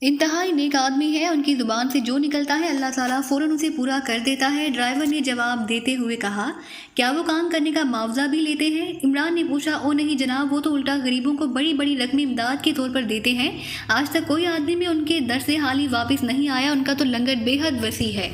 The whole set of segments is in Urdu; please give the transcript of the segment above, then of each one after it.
انتہائی نیک آدمی ہے، ان کی زبان سے جو نکلتا ہے اللہ تعالیٰ فوراً اسے پورا کر دیتا ہے۔ ڈرائیور نے جواب دیتے ہوئے کہا، کیا وہ کام کرنے کا معاوضہ بھی لیتے ہیں؟ عمران نے پوچھا، او نہیں جناب، وہ تو الٹا غریبوں کو بڑی بڑی رقمی امداد کے طور پر دیتے ہیں۔ آج تک کوئی آدمی بھی ان کے در سے حالی واپس نہیں آیا، ان کا تو لنگر بے حد وسیع ہے۔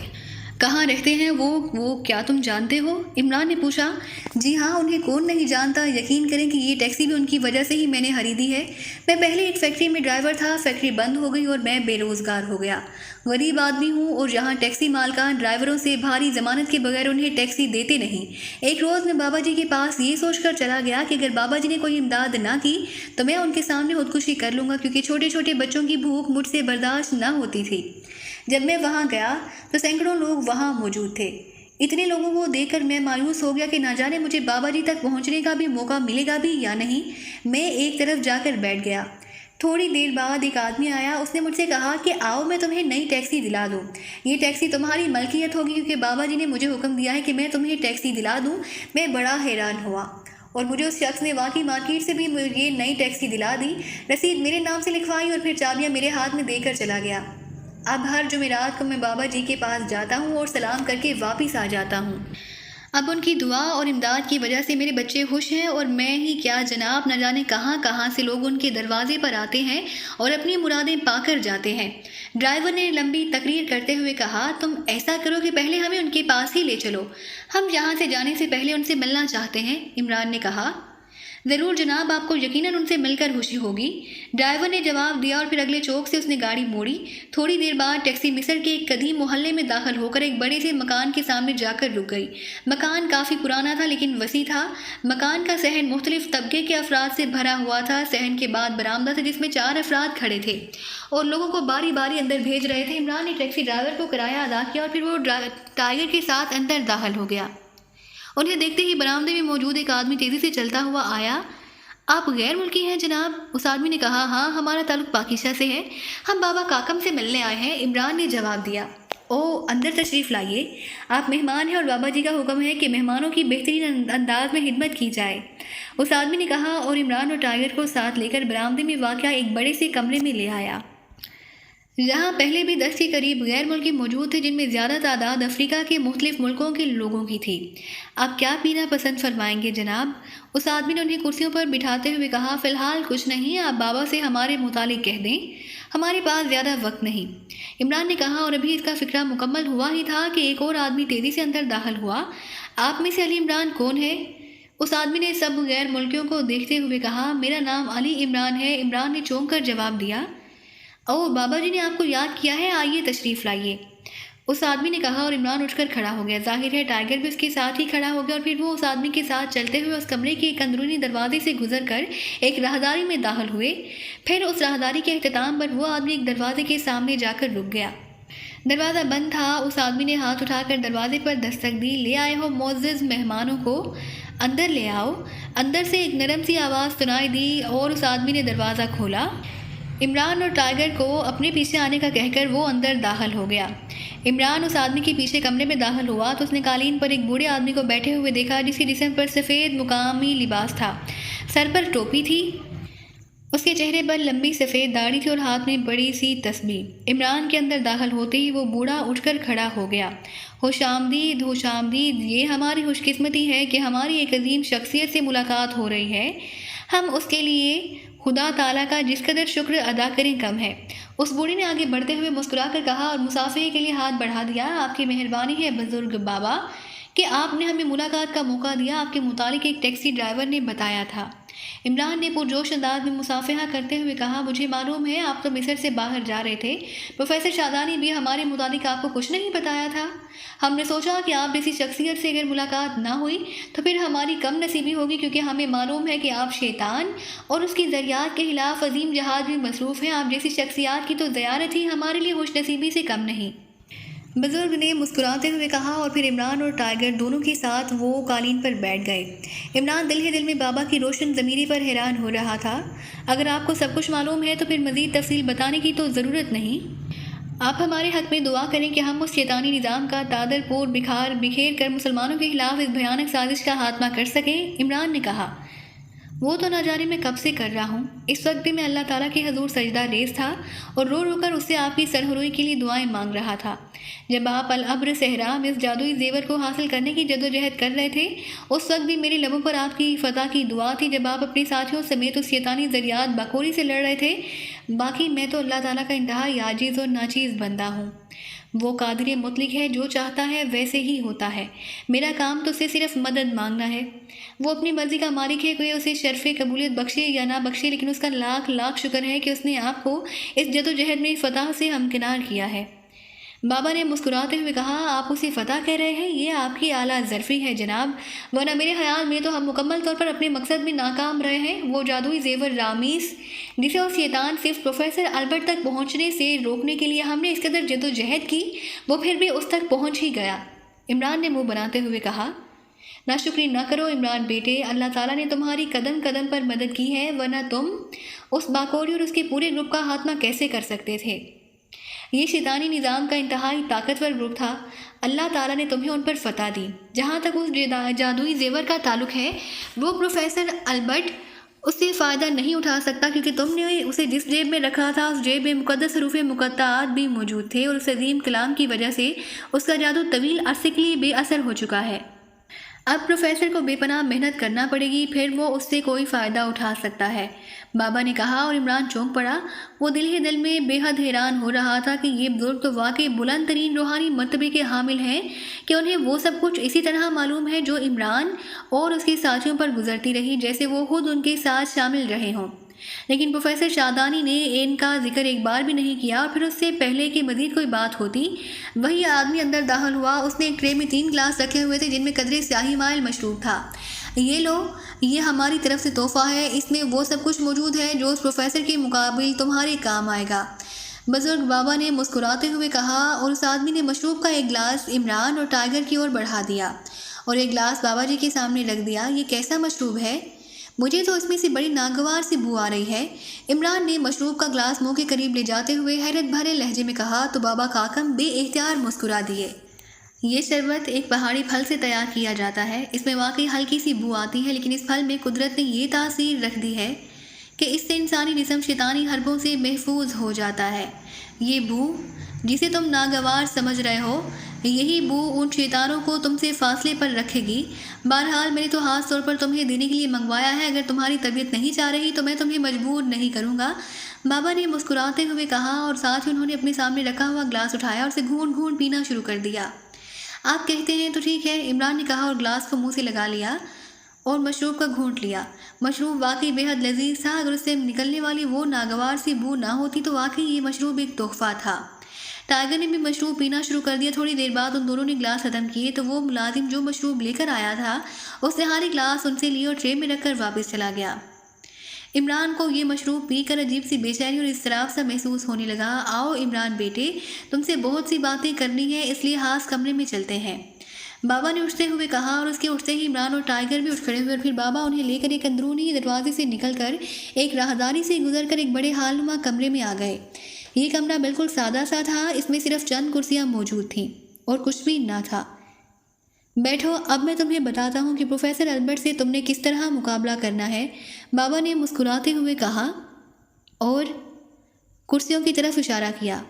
کہاں رہتے ہیں وہ کیا تم جانتے ہو؟ عمران نے پوچھا۔ جی ہاں، انہیں کون نہیں جانتا، یقین کریں کہ یہ ٹیکسی بھی ان کی وجہ سے ہی میں نے خریدی ہے۔ میں پہلے ایک فیکٹری میں ڈرائیور تھا، فیکٹری بند ہو گئی اور میں بے روزگار ہو گیا۔ غریب آدمی ہوں اور یہاں ٹیکسی مالکان ڈرائیوروں سے بھاری ضمانت کے بغیر انہیں ٹیکسی دیتے نہیں۔ ایک روز میں بابا جی کے پاس یہ سوچ کر چلا گیا کہ اگر بابا جی نے کوئی امداد نہ کی تو میں ان کے سامنے خودکشی کر لوں گا، کیونکہ چھوٹے چھوٹے بچوں کی بھوک مجھ سے برداشت نہ ہوتی تھی۔ جب میں وہاں گیا تو سینکڑوں لوگ وہاں موجود تھے۔ اتنے لوگوں کو دیکھ کر میں مایوس ہو گیا کہ نہ جانے مجھے بابا جی تک پہنچنے کا بھی موقع ملے گا بھی یا نہیں۔ میں ایک طرف جا کر بیٹھ گیا۔ تھوڑی دیر بعد ایک آدمی آیا، اس نے مجھ سے کہا کہ آؤ میں تمہیں نئی ٹیکسی دلا دوں۔ یہ ٹیکسی تمہاری ملکیت ہوگی کیونکہ بابا جی نے مجھے حکم دیا ہے کہ میں تمہیں ٹیکسی دلا دوں۔ میں بڑا حیران ہوا اور مجھے اس شخص نے واقعی مارکیٹ سے بھی یہ نئی ٹیکسی دلا دی، رسید میرے نام سے لکھوائی اور پھر چابیاں میرے ہاتھ میں دے کر چلا گیا۔ اب ہر جمعرات کو میں بابا جی کے پاس جاتا ہوں اور سلام کر کے واپس آ جاتا ہوں۔ اب ان کی دعا اور امداد کی وجہ سے میرے بچے خوش ہیں، اور میں ہی کیا جناب، نہ جانے کہاں کہاں سے لوگ ان کے دروازے پر آتے ہیں اور اپنی مرادیں پا کر جاتے ہیں۔ ڈرائیور نے لمبی تقریر کرتے ہوئے کہا، تم ایسا کرو کہ پہلے ہمیں ان کے پاس ہی لے چلو، ہم یہاں سے جانے سے پہلے ان سے ملنا چاہتے ہیں۔ عمران نے کہا، ضرور جناب، آپ کو یقیناً ان سے مل کر خوشی ہوگی۔ ڈرائیور نے جواب دیا اور پھر اگلے چوک سے اس نے گاڑی موڑی۔ تھوڑی دیر بعد ٹیکسی مصر کے ایک قدیم محلے میں داخل ہو کر ایک بڑے سے مکان کے سامنے جا کر رک گئی۔ مکان کافی پرانا تھا لیکن وسیع تھا۔ مکان کا صحن مختلف طبقے کے افراد سے بھرا ہوا تھا۔ صحن کے بعد برآمدہ تھا جس میں 4 افراد کھڑے تھے اور لوگوں کو باری باری اندر بھیج رہے تھے۔ عمران نے ٹیکسی ڈرائیور کو کرایہ ادا کیا اور پھر وہ ٹائیگر کے ساتھ اندر داخل ہو گیا۔ انہیں دیکھتے ہی برآمدے میں موجود ایک آدمی تیزی سے چلتا ہوا آیا۔ آپ غیر ملکی ہیں جناب؟ اس آدمی نے کہا، ہاں، ہمارا تعلق پاکیزہ سے ہے، ہم بابا کاکم سے ملنے آئے ہیں۔ عمران نے جواب دیا، او اندر تشریف لائیے، آپ مہمان ہیں اور بابا جی کا حکم ہے کہ مہمانوں کی بہترین انداز میں خدمت کی جائے۔ اس آدمی نے کہا اور عمران اور ٹائیگر کو ساتھ لے کر برآمدے میں واقع ایک بڑے سے کمرے میں لے آیا۔ جہاں پہلے بھی 10 کے قریب غیر ملکی موجود تھے، جن میں زیادہ تعداد افریقہ کے مختلف ملکوں کے لوگوں کی تھی۔ آپ کیا پینا پسند فرمائیں گے جناب؟ اس آدمی نے انہیں کرسیوں پر بٹھاتے ہوئے کہا، فی الحال کچھ نہیں، آپ بابا سے ہمارے متعلق کہہ دیں، ہمارے پاس زیادہ وقت نہیں۔ عمران نے کہا، اور ابھی اس کا فکرہ مکمل ہوا ہی تھا کہ ایک اور آدمی تیزی سے اندر داخل ہوا۔ آپ میں سے علی عمران کون ہے؟ اس آدمی نے سب غیر ملکیوں کو دیکھتے ہوئے کہا، میرا نام علی عمران ہے۔ عمران نے چونک کر جواب دیا، او بابا جی نے آپ کو یاد کیا ہے، آئیے تشریف لائیے، اس آدمی نے کہا اور عمران اٹھ کر کھڑا ہو گیا۔ ظاہر ہے ٹائیگر بھی اس کے ساتھ ہی کھڑا ہو گیا اور پھر وہ اس آدمی کے ساتھ چلتے ہوئے اس کمرے کے ایک اندرونی دروازے سے گزر کر ایک راہداری میں داخل ہوئے۔ پھر اس راہداری کے اختتام پر وہ آدمی ایک دروازے کے سامنے جا کر رک گیا۔ دروازہ بند تھا۔ اس آدمی نے ہاتھ اٹھا کر دروازے پر دستک دی، لے آئے ہو معزز مہمانوں کو، اندر لے آؤ۔ اندر سے ایک نرم سی آواز سنائی دی اور اس آدمی نے دروازہ کھولا۔ عمران اور ٹائیگر کو اپنے پیچھے آنے کا کہہ کر وہ اندر داخل ہو گیا۔ عمران اس آدمی کے پیچھے کمرے میں داخل ہوا تو اس نے قالین پر ایک بوڑھے آدمی کو بیٹھے ہوئے دیکھا جس کے جسم پر سفید مقامی لباس تھا، سر پر ٹوپی تھی، اس کے چہرے پر لمبی سفید داڑھی تھی اور ہاتھ میں بڑی سی تسبیح۔ عمران کے اندر داخل ہوتے ہی وہ بوڑھا اٹھ کر کھڑا ہو گیا۔ خوش آمدید، خوش آمدید، یہ ہماری خوش قسمتی ہے کہ ہماری ایک عظیم شخصیت سے ملاقات ہو رہی ہے، ہم اس کے لیے خدا تعالیٰ کا جس قدر شکر ادا کریں کم ہے۔ اس بوڑھے نے آگے بڑھتے ہوئے مسکرا کر کہا اور مصافحے کے لیے ہاتھ بڑھا دیا، آپ کی مہربانی ہے بزرگ بابا کہ آپ نے ہمیں ملاقات کا موقع دیا، آپ کے متعلق ایک ٹیکسی ڈرائیور نے بتایا تھا۔ عمران نے پرجوش انداز میں مصافحہ کرتے ہوئے کہا، مجھے معلوم ہے آپ تو مصر سے باہر جا رہے تھے، پروفیسر شادانی بھی ہمارے متعلق آپ کو کچھ نہیں بتایا تھا۔ ہم نے سوچا کہ آپ جیسی شخصیت سے اگر ملاقات نہ ہوئی تو پھر ہماری کم نصیبی ہوگی، کیونکہ ہمیں معلوم ہے کہ آپ شیطان اور اس کی ذریات کے خلاف عظیم جہاد میں مصروف ہیں۔ آپ جیسی شخصیات کی تو زیارت ہی ہمارے لیے خوش نصیبی سے کم نہیں۔ بزرگ نے مسکراتے ہوئے کہا اور پھر عمران اور ٹائیگر دونوں کے ساتھ وہ قالین پر بیٹھ گئے۔ عمران دل ہی دل میں بابا کی روشن ضمیری پر حیران ہو رہا تھا۔ اگر آپ کو سب کچھ معلوم ہے تو پھر مزید تفصیل بتانے کی تو ضرورت نہیں۔ آپ ہمارے حق میں دعا کریں کہ ہم اس شیطانی نظام کا تادر پور بکھیر کر مسلمانوں کے خلاف اس بھیانک سازش کا خاتمہ کر سکیں۔ عمران نے کہا، وہ تو نہ جانے میں کب سے کر رہا ہوں۔ اس وقت بھی میں اللہ تعالیٰ کے حضور سجدہ ریز تھا اور رو رو کر اس سے آپ کی سرخروئی کے لیے دعائیں مانگ رہا تھا۔ جب آپ الابر صحرا میں اس جادوئی زیور کو حاصل کرنے کی جدوجہد کر رہے تھے، اس وقت بھی میرے لبوں پر آپ کی فتح کی دعا تھی جب آپ اپنے ساتھیوں سمیت اس شیطانی ذریات باکوری سے لڑ رہے تھے۔ باقی میں تو اللہ تعالیٰ کا انتہائی عاجز اور ناچیز بندہ ہوں۔ وہ قادر مطلق ہے، جو چاہتا ہے ویسے ہی ہوتا ہے۔ میرا کام تو صرف مدد مانگنا ہے۔ وہ اپنی مرضی کا مالک ہے، کوئی اسے شرف قبولیت بخشے یا نہ بخشے، لیکن اس کا لاکھ لاکھ شکر ہے کہ اس نے آپ کو اس جدوجہد میں فتح سے ہمکنار کیا ہے۔ بابا نے مسکراتے ہوئے کہا، آپ اسے فتح کہہ رہے ہیں؟ یہ آپ کی اعلیٰ ظرفی ہے جناب، ورنہ میرے خیال میں تو ہم مکمل طور پر اپنے مقصد میں ناکام رہے ہیں۔ وہ جادوئی زیور رامیس جسے وہ شیطان صرف پروفیسر البرٹ تک پہنچنے سے روکنے کے لیے ہم نے اس قدر جدوجہد کی، وہ پھر بھی اس تک پہنچ ہی گیا۔ عمران نے منہ بناتے ہوئے کہا، ناشکری نہ کرو عمران بیٹے، اللہ تعالیٰ نے تمہاری قدم قدم پر مدد کی ہے، ورنہ تم اس باکوری اور اس کے پورے گروپ کا خاتمہ کیسے کر سکتے تھے؟ یہ شیطانی نظام کا انتہائی طاقتور گروپ تھا۔ اللہ تعالیٰ نے تمہیں ان پر فتح دی۔ جہاں تک اس جادوئی زیور کا تعلق ہے، وہ پروفیسر البرٹ اس سے فائدہ نہیں اٹھا سکتا، کیونکہ تم نے اسے جس جیب میں رکھا تھا اس جیب میں مقدس حروف مقطعات بھی موجود تھے، اور اس عظیم کلام کی وجہ سے اس کا جادو طویل عرصے کے لیے بے اثر ہو چکا ہے۔ اب پروفیسر کو بے پناہ محنت کرنا پڑے گی، پھر وہ اس سے کوئی فائدہ اٹھا سکتا ہے، بابا نے کہا، اور عمران چونک پڑا۔ وہ دل ہی دل میں بے حد حیران ہو رہا تھا کہ یہ بزرگ تو واقعی بلند ترین روحانی مرتبے کے حامل ہیں کہ انہیں وہ سب کچھ اسی طرح معلوم ہے جو عمران اور اس کے ساتھیوں پر گزرتی رہی، جیسے وہ خود ان کے ساتھ شامل رہے ہوں۔ لیکن پروفیسر شادانی نے ان کا ذکر ایک بار بھی نہیں کیا، اور پھر اس سے پہلے کہ مزید کوئی بات ہوتی، وہی آدمی اندر داخل ہوا۔ اس نے ایک ٹرے میں 3 گلاس رکھے ہوئے تھے جن میں قدرے سیاہی مائل مشروب تھا۔ یہ لو، یہ ہماری طرف سے تحفہ ہے، اس میں وہ سب کچھ موجود ہے جو اس پروفیسر کے مقابل تمہارے کام آئے گا، بزرگ بابا نے مسکراتے ہوئے کہا، اور اس آدمی نے مشروب کا ایک گلاس عمران اور ٹائیگر کی اور بڑھا دیا اور ایک گلاس بابا جی کے سامنے رکھ دیا۔ یہ کیسا مشروب ہے؟ مجھے تو اس میں سے بڑی ناگوار سی بو آ رہی ہے۔ عمران نے مشروب کا گلاس منہ کے قریب لے جاتے ہوئے حیرت بھرے لہجے میں کہا تو بابا کاکم بے اختیار مسکرا دیے۔ یہ شربت ایک پہاڑی پھل سے تیار کیا جاتا ہے، اس میں واقعی ہلکی سی بو آتی ہے، لیکن اس پھل میں قدرت نے یہ تاثیر رکھ دی ہے کہ اس سے انسانی جسم شیطانی حربوں سے محفوظ ہو جاتا ہے۔ یہ بو جسے تم ناگوار سمجھ رہے ہو، یہی بو ان شیطانوں کو تم سے فاصلے پر رکھے گی۔ بہرحال میں نے تو خاص طور پر تمہیں دینے کے لیے منگوایا ہے، اگر تمہاری طبیعت نہیں چاہ رہی تو میں تمہیں مجبور نہیں کروں گا، بابا نے مسکراتے ہوئے کہا، اور ساتھ ہی انہوں نے اپنے سامنے رکھا ہوا گلاس اٹھایا اور اسے گھونٹ گھونٹ پینا شروع کر دیا۔ آپ کہتے ہیں تو ٹھیک ہے، عمران نے کہا اور گلاس کو منہ سے لگا لیا اور مشروب کا گھونٹ لیا۔ مشروب واقعی بے حد لذیذ تھا، اگر اس سے نکلنے والی وہ ناگوار سی بو نہ ہوتی تو واقعی یہ مشروب ایک تحفہ تھا۔ ٹائیگر نے بھی مشروب پینا شروع کر دیا۔ تھوڑی دیر بعد ان دونوں نے گلاس ختم کیے تو وہ ملازم جو مشروب لے کر آیا تھا اس نے ہر گلاس ان سے لیے اور ٹرے میں رکھ کر واپس چلا گیا۔ عمران کو یہ مشروب پی کر عجیب سی بے چینی اور اضطراب سا محسوس ہونے لگا۔ آؤ عمران بیٹے، تم سے بہت سی باتیں کرنی ہیں، اس لیے خاص کمرے میں چلتے ہیں، بابا نے اٹھتے ہوئے کہا، اور اس کے اٹھتے ہی عمران اور ٹائیگر بھی اٹھ کھڑے ہوئے اور پھر بابا انہیں لے کر ایک اندرونی دروازے سے نکل کر ایک راہداری سے گزر کر ایک بڑے ہال نما کمرے میں آ گئے۔ یہ کمرہ بالکل سادہ سا تھا، اس میں صرف چند کرسیاں موجود تھیں اور کچھ بھی نہ تھا۔ بیٹھو، اب میں تمہیں بتاتا ہوں کہ پروفیسر البرٹ سے تم نے کس طرح مقابلہ کرنا ہے، بابا نے مسکراتے ہوئے کہا اور کرسیوں کی طرف اشارہ کیا۔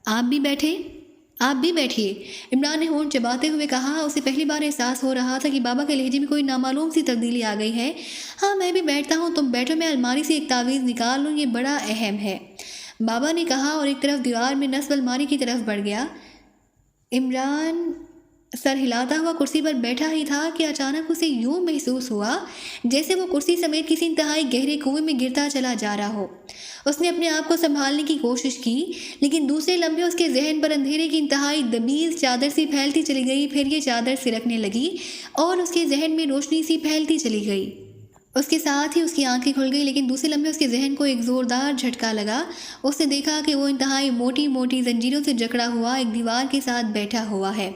آپ بھی بیٹھیے، عمران نے ہونٹ چباتے ہوئے کہا۔ اسے پہلی بار احساس ہو رہا تھا کہ بابا کے لہجے میں کوئی نامعلوم سی تبدیلی آ گئی ہے۔ ہاں میں بھی بیٹھتا ہوں، تم بیٹھو، میں الماری سے ایک تعویذ نکال لوں، یہ بڑا اہم ہے، بابا نے کہا اور ایک طرف دیوار میں نصب الماری کی طرف بڑھ گیا۔ عمران سر ہلاتا ہوا کرسی پر بیٹھا ہی تھا کہ اچانک اسے یوں محسوس ہوا جیسے وہ کرسی سمیت کسی انتہائی گہرے کنویں میں گرتا چلا جا رہا ہو۔ اس نے اپنے آپ کو سنبھالنے کی کوشش کی، لیکن دوسرے لمحے اس کے ذہن پر اندھیرے کی انتہائی دبیز چادر سی پھیلتی چلی گئی، پھر یہ چادر سرکنے لگی اور اس کے ذہن میں روشنی سی پھیلتی چلی گئی۔ اس کے ساتھ ہی اس کی آنکھیں کھل گئی، لیکن دوسرے لمحے اس کے ذہن کو ایک زوردار جھٹکا لگا۔ اس نے دیکھا کہ وہ انتہائی موٹی موٹی زنجیروں سے جکڑا ہوا ایک دیوار کے ساتھ بیٹھا ہوا ہے۔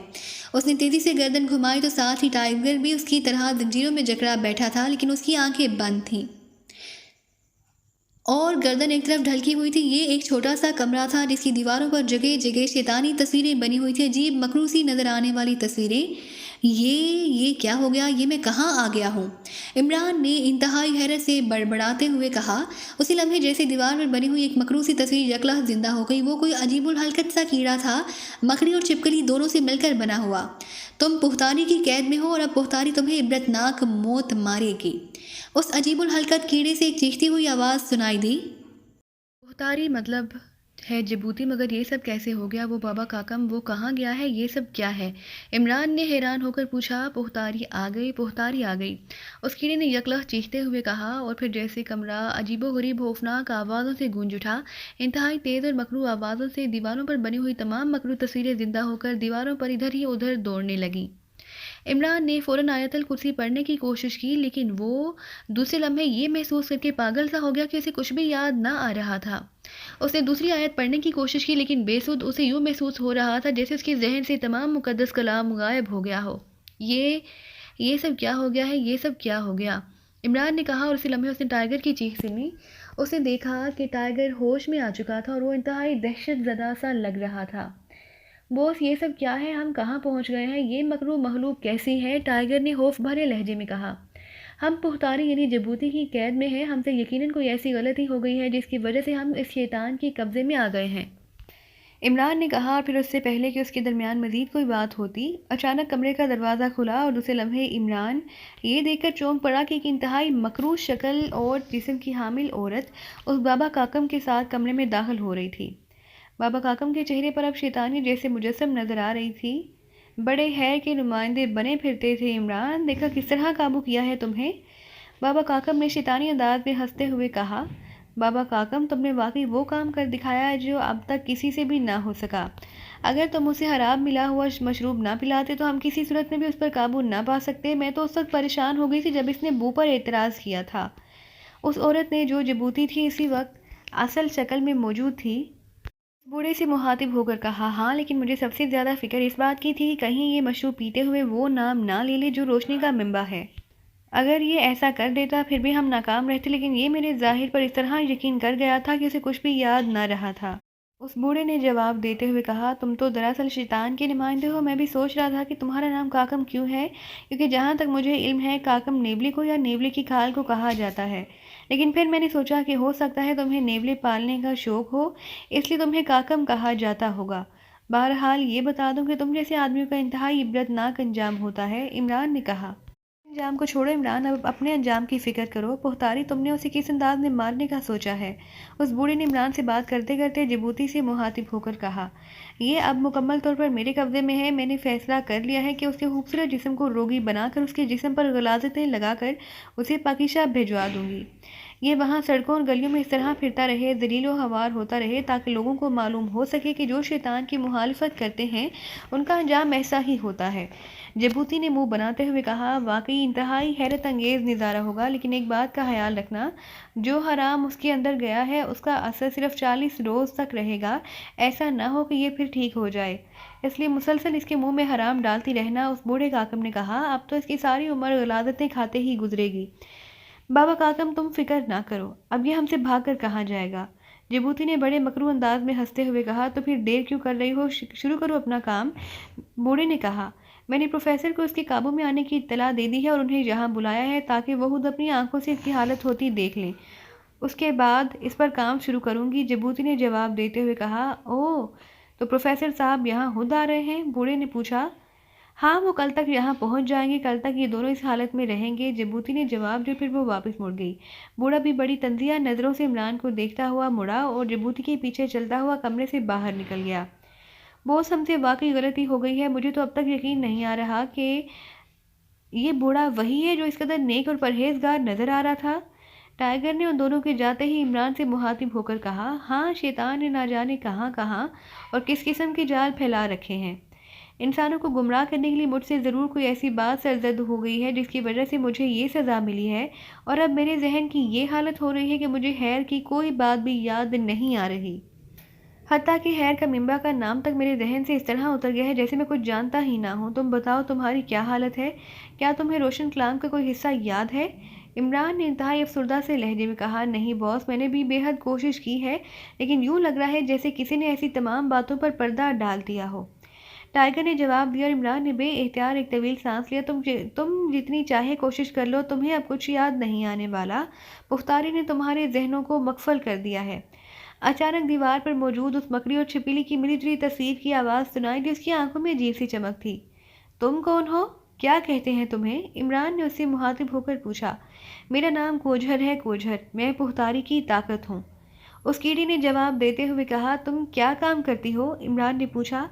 اس نے تیزی سے گردن گھمائی تو ساتھ ہی ٹائیگر بھی اس کی طرح زنجیروں میں جکڑا بیٹھا تھا، لیکن اس کی آنکھیں بند تھیں اور گردن ایک طرف ڈھلکی ہوئی تھی۔ یہ ایک چھوٹا سا کمرہ تھا جس کی دیواروں پر جگہ جگہ شیطانی تصویریں بنی ہوئی تھیں، عجیب مکروہ سی نظر آنے والی تصویریں۔ یہ کیا ہو گیا؟ یہ میں کہاں آ گیا ہوں؟ عمران نے انتہائی حیرت سے بڑبڑاتے ہوئے کہا۔ اسی لمحے جیسے دیوار پر بنی ہوئی ایک مکروسی تصویر یکلہ زندہ ہو گئی۔ وہ کوئی عجیب الحرکت سا کیڑا تھا، مکڑی اور چھپکلی دونوں سے مل کر بنا ہوا۔ تم پہتاری کی قید میں ہو اور اب پہتاری تمہیں عبرتناک موت مارے گی۔ اس عجیب الحرکت کیڑے سے ایک چیختی ہوئی آواز سنائی دی۔ پہتاری مطلب ہے جبوتی، مگر یہ سب کیسے ہو گیا؟ وہ بابا کاکم، وہ کہاں گیا ہے؟ یہ سب کیا ہے؟ عمران نے حیران ہو کر پوچھا۔ پہتاری آ گئی، پہتاری آ گئی، اس کیڑے نے یکلہ چیختے ہوئے کہا، اور پھر جیسے کمرہ عجیب و غریب خوفناک آوازوں سے گونج اٹھا، انتہائی تیز اور مکروہ آوازوں سے دیواروں پر بنی ہوئی تمام مکروہ تصویریں زندہ ہو کر دیواروں پر ادھر ہی ادھر دوڑنے لگیں۔ عمران نے فوراً آیت الکرسی پڑھنے کی کوشش کی، لیکن وہ دوسرے لمحے یہ محسوس کر کے پاگل سا ہو گیا کہ اسے کچھ بھی یاد نہ آ رہا تھا۔ اس نے دوسری آیت پڑھنے کی کوشش کی، لیکن بے سود اسے یوں محسوس ہو رہا تھا جیسے اس کے ذہن سے تمام مقدس کلام غائب ہو گیا ہو۔ یہ سب کیا ہو گیا ہے؟ یہ سب کیا ہو گیا؟ عمران نے کہا، اور اسی لمحے اس نے ٹائیگر کی چیخ سنی۔ اس نے دیکھا کہ ٹائیگر ہوش میں آ چکا تھا اور وہ انتہائی دہشت زدہ سا لگ رہا تھا۔ بوس، یہ سب کیا ہے؟ ہم کہاں پہنچ گئے ہیں؟ یہ مکروہ مخلوق کیسی ہے؟ ٹائیگر نے خوف بھرے لہجے میں کہا۔ ہم پہتاری یعنی جبوتی کی قید میں ہیں۔ ہم سے یقیناً کوئی ایسی غلطی ہو گئی ہے جس کی وجہ سے ہم اس شیطان کے قبضے میں آ گئے ہیں، عمران نے کہا، اور پھر اس سے پہلے کہ اس کے درمیان مزید کوئی بات ہوتی، اچانک کمرے کا دروازہ کھلا اور دوسرے لمحے عمران یہ دیکھ کر چونک پڑا کہ ایک انتہائی مکروہ شکل اور جسم کی حامل عورت اس بابا کاکم کے ساتھ کمرے میں داخل ہو رہی تھی۔ بابا کاکم کے چہرے پر اب شیطانی جیسے مجسم نظر آ رہی تھی۔ بڑے حیر کے نمائندے بنے پھرتے تھے۔ عمران، دیکھا کس طرح قابو کیا ہے تمہیں؟ بابا کاکم نے شیطانی انداز میں ہنستے ہوئے کہا۔ بابا کاکم، تم نے واقعی وہ کام کر دکھایا ہے جو اب تک کسی سے بھی نہ ہو سکا۔ اگر تم اسے حرام ملا ہوا مشروب نہ پلاتے تو ہم کسی صورت میں بھی اس پر قابو نہ پا سکتے۔ میں تو اس وقت پریشان ہو گئی تھی جب اس نے بو پر اعتراض کیا تھا۔ اس عورت نے جو جبوتی تھی اسی وقت اصل شکل میں موجود تھی۔ بوڑھے سے مخاطب ہو کر کہا، ہاں، لیکن مجھے سب سے زیادہ فکر اس بات کی تھی کہ کہیں یہ مشروب پیتے ہوئے وہ نام نہ لے لے جو روشنی کا منبع ہے۔ اگر یہ ایسا کر دیتا پھر بھی ہم ناکام رہتے، لیکن یہ میرے ظاہر پر اس طرح یقین کر گیا تھا کہ اسے کچھ بھی یاد نہ رہا تھا۔ اس بوڑھے نے جواب دیتے ہوئے کہا، تم تو دراصل شیطان کے نمائندے ہو۔ میں بھی سوچ رہا تھا کہ تمہارا نام کاکم کیوں ہے، کیونکہ جہاں تک مجھے علم ہے کاکم نیولی کو یا نیولی کی کھال کو کہا جاتا ہے، لیکن پھر میں نے سوچا کہ ہو سکتا ہے تمہیں نیولے پالنے کا شوق ہو، اس لیے تمہیں کاکم کہا جاتا ہوگا۔ بہرحال یہ بتا دوں کہ تم جیسے آدمیوں کا انتہائی عبرتناک انجام ہوتا ہے، عمران نے کہا۔ انجام کو چھوڑو عمران، اب اپنے انجام کی فکر کرو۔ پہتاری، تم نے اسے کس انداز میں مارنے کا سوچا ہے؟ اس بوڑھے نے عمران سے بات کرتے کرتے جبوتی سے مخاطب ہو کر کہا، یہ اب مکمل طور پر میرے قبضے میں ہے۔ میں نے فیصلہ کر لیا ہے کہ اس کے خوبصورت جسم کو روگی بنا کر اس کے جسم پر غلاظتیں لگا کر اسے پاکیزہ بھجوا دوں گی۔ یہ وہاں سڑکوں اور گلیوں میں اس طرح پھرتا رہے، ذلیل و خوار ہوتا رہے، تاکہ لوگوں کو معلوم ہو سکے کہ جو شیطان کی مخالفت کرتے ہیں ان کا انجام ایسا ہی ہوتا ہے۔ جبوتی نے منہ بناتے ہوئے کہا، واقعی انتہائی حیرت انگیز نظارہ ہوگا، لیکن ایک بات کا خیال رکھنا، جو حرام اس کے اندر گیا ہے اس کا اثر صرف 40 روز تک رہے گا۔ ایسا نہ ہو کہ یہ پھر ٹھیک ہو جائے، اس لیے مسلسل اس کے منہ میں حرام ڈالتی رہنا۔ اس بوڑھے کاکم نے کہا، اب تو اس کی ساری عمر غلاظتیں کھاتے ہی گزرے گی۔ بابا کاکم، تم فکر نہ کرو، اب یہ ہم سے بھاگ کر کہاں جائے گا؟ جبوتی نے بڑے مکروہ انداز میں ہنستے ہوئے کہا، تو پھر دیر کیوں کر رہی ہو؟ شروع کرو اپنا کام۔ بوڑھے نے کہا، میں نے پروفیسر کو اس کے قابو میں آنے کی اطلاع دے دی ہے اور انہیں یہاں بلایا ہے تاکہ وہ خود اپنی آنکھوں سے اس کی حالت ہوتی دیکھ لیں، اس کے بعد اس پر کام شروع کروں گی۔ جبوتی نے جواب دیتے ہوئے کہا، اوہ، تو پروفیسر صاحب یہاں خود آ رہے ہیں؟ بوڑھے نے پوچھا۔ ہاں، وہ کل تک یہاں پہنچ جائیں گے، کل تک یہ دونوں اس حالت میں رہیں گے، جبوتی نے جواب دیا، پھر وہ واپس مڑ گئی۔ بوڑھا بھی بڑی تنزیہ نظروں سے عمران کو دیکھتا ہوا مڑا اور جبوتی کے پیچھے چلتا ہوا کمرے سے باہر نکل گیا۔ بوس، ہم سے واقعی غلطی ہو گئی ہے، مجھے تو اب تک یقین نہیں آ رہا کہ یہ بوڑھا وہی ہے جو اس قدر نیک اور پرہیزگار نظر آ رہا تھا۔ ٹائیگر نے ان دونوں کے جاتے ہی عمران سے مخاطب ہو کر کہا، ہاں، شیطان نے نہ جانے کہاں کہاں اور کس قسم کے جال پھیلا رکھے ہیں۔ انسانوں کو گمراہ کرنے کے لیے مجھ سے ضرور کوئی ایسی بات سرزد ہو گئی ہے جس کی وجہ سے مجھے یہ سزا ملی ہے، اور اب میرے ذہن کی یہ حالت ہو رہی ہے کہ مجھے خیر کی کوئی بات بھی یاد نہیں آ رہی۔ حتیٰ کہ خیر کا منبع کا نام تک میرے ذہن سے اس طرح اتر گیا ہے جیسے میں کچھ جانتا ہی نہ ہوں۔ تم بتاؤ، تمہاری کیا حالت ہے؟ کیا تمہیں روشن کلام کا کوئی حصہ یاد ہے؟ عمران نے انتہائی افسردہ سے لہجے میں کہا، نہیں باس، میں نے بھی بے حد کوشش کی ہے، لیکن یوں لگ رہا ہے جیسے کسی نے ایسی تمام باتوں پر پردہ ڈال دیا ہو۔ ٹائگر نے جواب دیا اور عمران نے بے اختیار ایک طویل سانس لیا۔ تم جتنی چاہے کوشش کر لو، تمہیں اب کچھ یاد نہیں آنے والا۔ پختاری نے تمہارے ذہنوں کو مغفل کر دیا ہے۔ اچانک دیوار پر موجود اس مکڑی اور چھپکلی کی ملی جلی تصویر کی آواز سنائی جو اس کی آنکھوں میں عجیب سی چمک تھی۔ تم کون ہو؟ کیا کہتے ہیں تمہیں؟ عمران نے اس سے مخاطب ہو کر پوچھا۔ میرا نام کوجھر ہے، کوجھر، میں پختاری کی طاقت ہوں، اس کیڑی نے جواب دیتے ہوئے کہا۔ تم کیا کام کرتی ہو؟ عمران نے پوچھا۔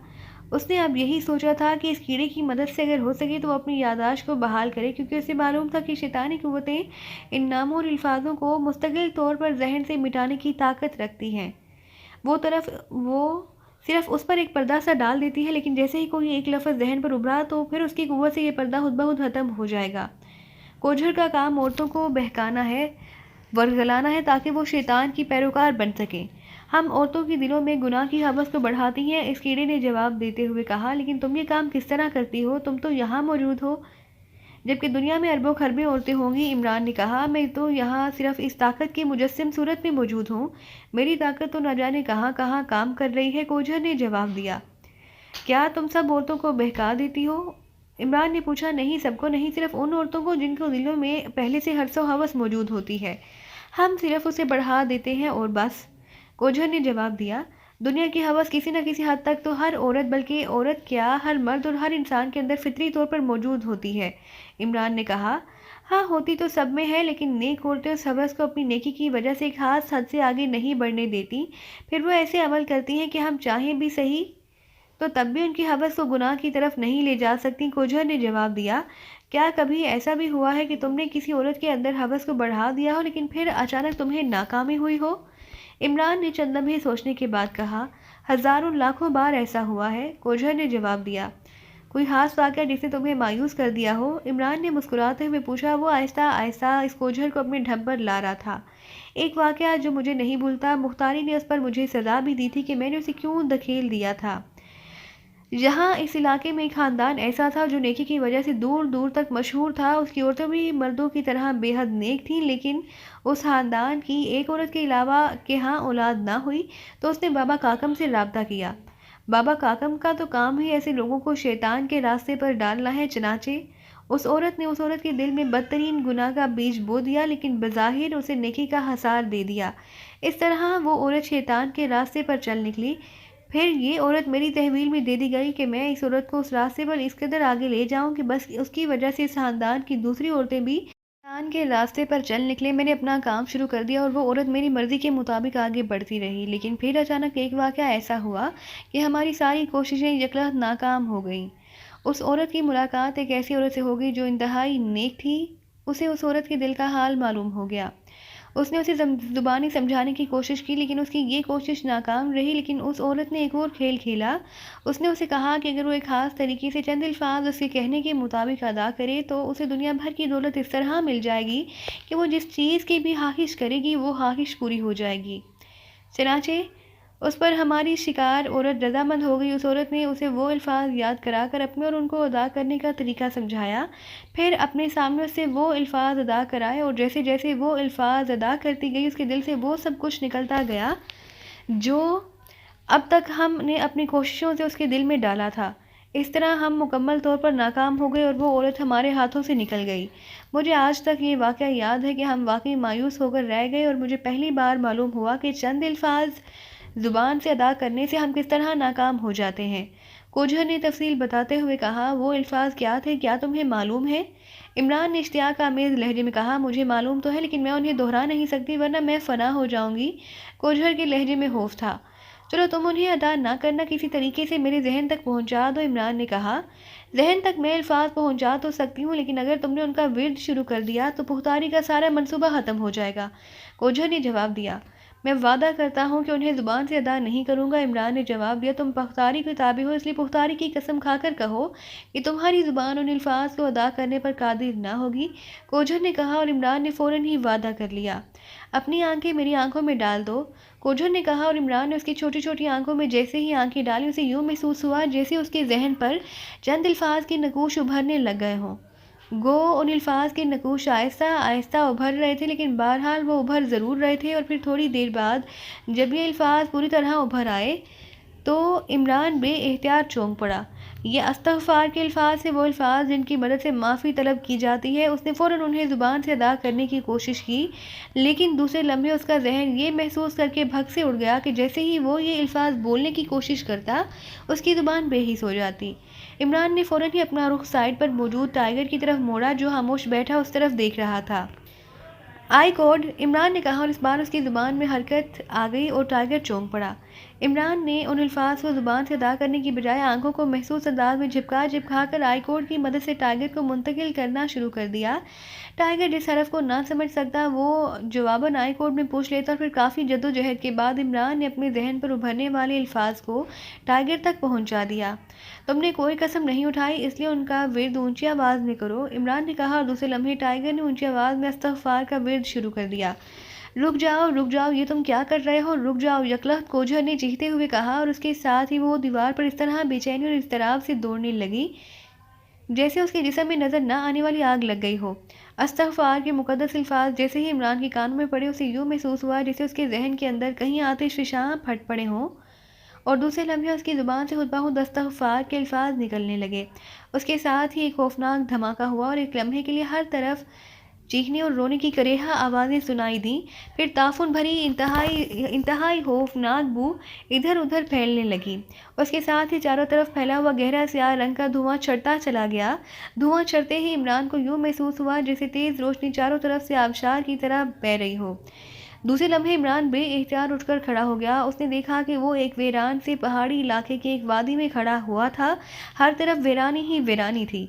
اس نے اب یہی سوچا تھا کہ اس کیڑے کی مدد سے اگر ہو سکے تو وہ اپنی یادداشت کو بحال کرے، کیونکہ اسے معلوم تھا کہ شیطانی قوتیں ان ناموں اور الفاظوں کو مستقل طور پر ذہن سے مٹانے کی طاقت رکھتی ہیں۔ وہ صرف اس پر ایک پردہ سا ڈال دیتی ہے، لیکن جیسے ہی کوئی ایک لفظ ذہن پر ابھرا تو پھر اس کی قوت سے یہ پردہ خود بخود ختم ہو جائے گا۔ کوجھر کا کام عورتوں کو بہکانا ہے، ورگلانا ہے تاکہ وہ شیطان کی پیروکار بن سکیں۔ ہم عورتوں کے دلوں میں گناہ کی ہوس کو بڑھاتی ہیں، اس کیڑے نے جواب دیتے ہوئے کہا۔ لیکن تم یہ کام کس طرح کرتی ہو؟ تم تو یہاں موجود ہو جبکہ دنیا میں اربوں خربیں عورتیں ہوں گی۔ عمران نے کہا۔ میں تو یہاں صرف اس طاقت کی مجسم صورت میں موجود ہوں، میری طاقت تو نہ جانے کہاں کہاں کام کر رہی ہے، کوجھر نے جواب دیا۔ کیا تم سب عورتوں کو بہکا دیتی ہو؟ عمران نے پوچھا۔ نہیں، سب کو نہیں، صرف ان عورتوں کو جن کو دلوں میں پہلے سے حرص و ہوس موجود ہوتی ہے، ہم صرف اسے بڑھا دیتے ہیں اور بس، کوجھر نے جواب دیا۔ دنیا کی ہوس کسی نہ کسی حد تک تو ہر عورت، بلکہ عورت کیا ہر مرد اور ہر انسان کے اندر فطری طور پر موجود ہوتی ہے، عمران نے کہا۔ ہاں، ہوتی تو سب میں ہے، لیکن نیک عورتیں اس ہوس کو اپنی نیکی کی وجہ سے ایک خاص حد سے آگے نہیں بڑھنے دیتی، پھر وہ ایسے عمل کرتی ہیں کہ ہم چاہیں بھی صحیح تو تب بھی ان کی ہوس کو گناہ کی طرف نہیں لے جا سکتی، کوجھر نے جواب دیا۔ کیا کبھی ایسا بھی ہوا ہے کہ تم نے کسی عورت کے اندر ہوس کو بڑھا دیا ہو لیکن پھر اچانک تمہیں ناکامی ہوئی ہو؟ عمران نے چند لمحے سوچنے کے بعد کہا۔ ہزاروں لاکھوں بار ایسا ہوا ہے، کوجھر نے جواب دیا۔ کوئی خاص واقعہ جس نے تمہیں مایوس کر دیا ہو؟ عمران نے مسکراتے ہوئے پوچھا۔ وہ آہستہ آہستہ اس کوجھر کو اپنے ڈھب پر لا رہا تھا۔ ایک واقعہ جو مجھے نہیں بھولتا، مختاری نے اس پر مجھے سزا بھی دی تھی کہ میں نے اسے کیوں دھکیل دیا تھا۔ یہاں اس علاقے میں ایک خاندان ایسا تھا جو نیکی کی وجہ سے دور دور تک مشہور تھا، اس کی عورتیں بھی مردوں کی طرح بے حد نیک تھیں، لیکن اس خاندان کی ایک عورت کے علاوہ کے ہاں اولاد نہ ہوئی تو اس نے بابا کاکم سے رابطہ کیا۔ بابا کاکم کا تو کام ہی ایسے لوگوں کو شیطان کے راستے پر ڈالنا ہے، چنانچہ اس عورت نے اس عورت کے دل میں بدترین گناہ کا بیج بو دیا، لیکن بظاہر اسے نیکی کا حصار دے دیا۔ اس طرح وہ عورت شیطان کے راستے پر چل نکلی۔ پھر یہ عورت میری تحویل میں دے دی گئی کہ میں اس عورت کو اس راستے پر اس قدر آگے لے جاؤں کہ بس اس کی وجہ سے اس خاندان کی دوسری عورتیں بھی شیطان کے راستے پر چل نکلے۔ میں نے اپنا کام شروع کر دیا اور وہ عورت میری مرضی کے مطابق آگے بڑھتی رہی، لیکن پھر اچانک ایک واقعہ ایسا ہوا کہ ہماری ساری کوششیں یکلخت ناکام ہو گئیں۔ اس عورت کی ملاقات ایک ایسی عورت سے ہو گئی جو انتہائی نیک تھی۔ اسے اس عورت کے دل کا حال معلوم ہو گیا۔ اس نے اسے زبانی سمجھانے کی کوشش کی، لیکن اس کی یہ کوشش ناکام رہی۔ لیکن اس عورت نے ایک اور کھیل کھیلا۔ اس نے اسے کہا کہ اگر وہ ایک خاص طریقے سے چند الفاظ اس کے کہنے کے مطابق ادا کرے تو اسے دنیا بھر کی دولت اس طرح مل جائے گی کہ وہ جس چیز کی بھی خواہش کرے گی وہ خواہش پوری ہو جائے گی۔ چنانچہ اس پر ہماری شکار عورت رضامند ہو گئی۔ اس عورت نے اسے وہ الفاظ یاد کرا کر اپنے اور ان کو ادا کرنے کا طریقہ سمجھایا، پھر اپنے سامنے اس سے وہ الفاظ ادا کرائے، اور جیسے جیسے وہ الفاظ ادا کرتی گئی اس کے دل سے وہ سب کچھ نکلتا گیا جو اب تک ہم نے اپنی کوششوں سے اس کے دل میں ڈالا تھا۔ اس طرح ہم مکمل طور پر ناکام ہو گئے اور وہ عورت ہمارے ہاتھوں سے نکل گئی۔ مجھے آج تک یہ واقعہ یاد ہے کہ ہم واقعی مایوس ہو کر رہ گئے اور مجھے پہلی بار معلوم ہوا کہ چند الفاظ زبان سے ادا کرنے سے ہم کس طرح ناکام ہو جاتے ہیں۔ کوجھر نے تفصیل بتاتے ہوئے کہا۔ وہ الفاظ کیا تھے؟ کیا تمہیں معلوم ہے؟ عمران نے اشتیاق آمیز لہجے میں کہا۔ مجھے معلوم تو ہے لیکن میں انہیں دہرا نہیں سکتی ورنہ میں فنا ہو جاؤں گی۔ کوجھر کے لہجے میں خوف تھا۔ چلو تم انہیں ادا نہ کرنا، کسی طریقے سے میرے ذہن تک پہنچا دو، عمران نے کہا۔ ذہن تک میں الفاظ پہنچا تو سکتی ہوں، لیکن اگر تم نے ان کا ورد شروع کر دیا تو پختاری کا سارا منصوبہ ختم ہو جائے گا، کوجھر نے جواب دیا۔ میں وعدہ کرتا ہوں کہ انہیں زبان سے ادا نہیں کروں گا، عمران نے جواب دیا۔ تم پختاری کے تابع ہو، اس لیے پختاری کی قسم کھا کر کہو کہ تمہاری زبان ان الفاظ کو ادا کرنے پر قادر نہ ہوگی، کوجھر نے کہا، اور عمران نے فوراً ہی وعدہ کر لیا۔ اپنی آنکھیں میری آنکھوں میں ڈال دو، کوجھر نے کہا، اور عمران نے اس کی چھوٹی چھوٹی آنکھوں میں جیسے ہی آنکھیں ڈالی اسے یوں محسوس ہوا جیسے اس کے ذہن پر چند الفاظ کے نقوش ابھرنے لگ گئے ہوں۔ گو ان الفاظ کے نقوش آہستہ آہستہ ابھر رہے تھے، لیکن بہرحال وہ ابھر ضرور رہے تھے، اور پھر تھوڑی دیر بعد جب یہ الفاظ پوری طرح ابھر آئے تو عمران بے اختیار چونک پڑا۔ یہ استغفار کے الفاظ ہیں، وہ الفاظ جن کی مدد سے معافی طلب کی جاتی ہے۔ اس نے فوراً انہیں زبان سے ادا کرنے کی کوشش کی، لیکن دوسرے لمحے اس کا ذہن یہ محسوس کر کے بھگ سے اڑ گیا کہ جیسے ہی وہ یہ الفاظ بولنے کی کوشش کرتا، اس کی زبان بے حس ہو جاتی۔ عمران نے فوراً ہی اپنا رخ سائڈ پر موجود ٹائیگر کی طرف موڑا جو خاموش بیٹھا اس طرف دیکھ رہا تھا۔ آئی کوڈ، عمران نے کہا، اور اس بار اس کی زبان میں حرکت آ گئی اور ٹائیگر چونک پڑا۔ عمران نے ان الفاظ کو زبان سے ادا کرنے کی بجائے آنکھوں کو محسوس انداز میں جھپکا کر آئی کوڈ کی مدد سے ٹائیگر کو منتقل کرنا شروع کر دیا۔ ٹائیگر جس حرف کو نہ سمجھ سکتا وہ جواباً آئی کوڈ میں پوچھ لیتا، اور پھر کافی جدوجہد کے بعد عمران نے اپنے ذہن پر ابھرنے والے الفاظ کو ٹائیگر تک پہنچا دیا۔ تم نے کوئی قسم نہیں اٹھائی، اس لیے ان کا ورد اونچی آواز میں کرو، عمران نے کہا، اور دوسرے لمحے ٹائیگر نے اونچی آواز میں استغفار کا ورد شروع کر دیا۔ رک جاؤ، یہ تم کیا کر رہے ہو؟ رک جاؤ، یکلخت کوجھر نے چیختے ہوئے کہا، اور اس کے ساتھ ہی وہ دیوار پر اس طرح بے چینی اور اضطراب سے دوڑنے لگی جیسے اس کے جسم میں نظر نہ آنے والی آگ لگ گئی ہو۔ استغفار کے مقدس الفاظ جیسے ہی عمران کے کانوں میں پڑے، اسے یوں محسوس ہوا جیسے اس کے ذہن کے اندر کہیں آتش فشاں پھٹ پڑے ہوں، اور دوسرے لمحے اس کی زبان سے خود بخود استغفار کے الفاظ نکلنے لگے۔ اس کے ساتھ ہی ایک خوفناک دھماکہ ہوا، اور ایک لمحے کے لیے ہر طرف چیخنے اور رونے کی کریہا آوازیں سنائی دیں۔ پھر تعفن بھری انتہائی خوفناک بو ادھر ادھر پھیلنے لگی۔ اس کے ساتھ ہی چاروں طرف پھیلا ہوا گہرا سیاہ رنگ کا دھواں چڑھتا چلا گیا۔ دھواں چڑھتے ہی عمران کو یوں محسوس ہوا جیسے تیز روشنی چاروں طرف سے آبشار کی طرح بہہ رہی ہو۔ دوسرے لمحے عمران بے اختیار اٹھ کر کھڑا ہو گیا۔ اس نے دیکھا کہ وہ ایک ویران سے پہاڑی علاقے کے ایک وادی میں کھڑا ہوا تھا۔ ہر طرف ویرانی ہی ویرانی تھی۔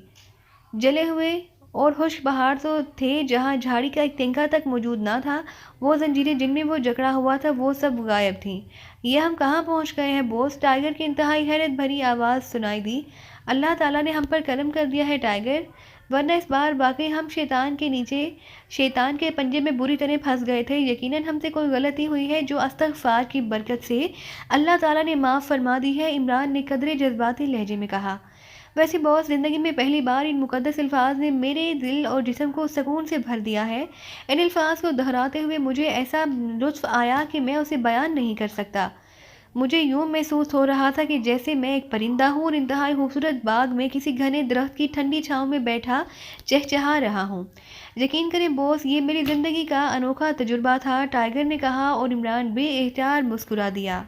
جلے ہوئے اور خشک پہاڑ تو تھے جہاں جھاڑی کا ایک تنکا تک موجود نہ تھا۔ وہ زنجیریں جن میں وہ جکڑا ہوا تھا وہ سب غائب تھیں۔ یہ ہم کہاں پہنچ گئے ہیں بوس؟ ٹائیگر کی انتہائی حیرت بھری آواز سنائی دی۔ اللہ تعالیٰ نے ہم پر کرم کر دیا ہے ٹائیگر، ورنہ اس بار واقعی ہم شیطان کے پنجے میں بری طرح پھنس گئے تھے۔ یقیناً ہم سے کوئی غلطی ہوئی ہے جو استغفار کی برکت سے اللہ تعالیٰ نے معاف فرما دی ہے، عمران نے قدرے جذباتی لہجے میں کہا۔ ویسے بہت زندگی میں پہلی بار ان مقدس الفاظ نے میرے دل اور جسم کو سکون سے بھر دیا ہے۔ ان الفاظ کو دہراتے ہوئے مجھے ایسا لطف آیا کہ میں اسے بیان نہیں کر سکتا۔ مجھے یوں محسوس ہو رہا تھا کہ جیسے میں ایک پرندہ ہوں اور انتہائی خوبصورت باغ میں کسی گھنے درخت کی ٹھنڈی چھاؤں میں بیٹھا چہچہا رہا ہوں۔ یقین کریں بوس، یہ میری زندگی کا انوکھا تجربہ تھا، ٹائیگر نے کہا، اور عمران بے اختیار مسکرا دیا۔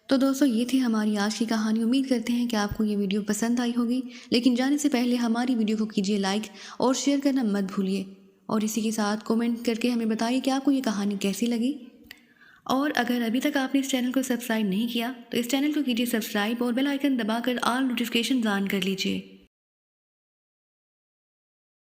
تو دوستو، یہ تھی ہماری آج کی کہانی۔ امید کرتے ہیں کہ آپ کو یہ ویڈیو پسند آئی ہوگی، لیکن جانے سے پہلے ہماری ویڈیو کو کیجیے لائک اور شیئر کرنا مت بھولیے، اور اسی کے ساتھ کومنٹ کر کے ہمیں بتائیے کہ آپ کو یہ کہانی کیسی لگی۔ اور اگر ابھی تک آپ نے اس چینل کو سبسکرائب نہیں کیا تو اس چینل کو کیجیے سبسکرائب اور بیل آئیکن دبا کر آل نوٹیفیکیشنز آن کر لیجیے۔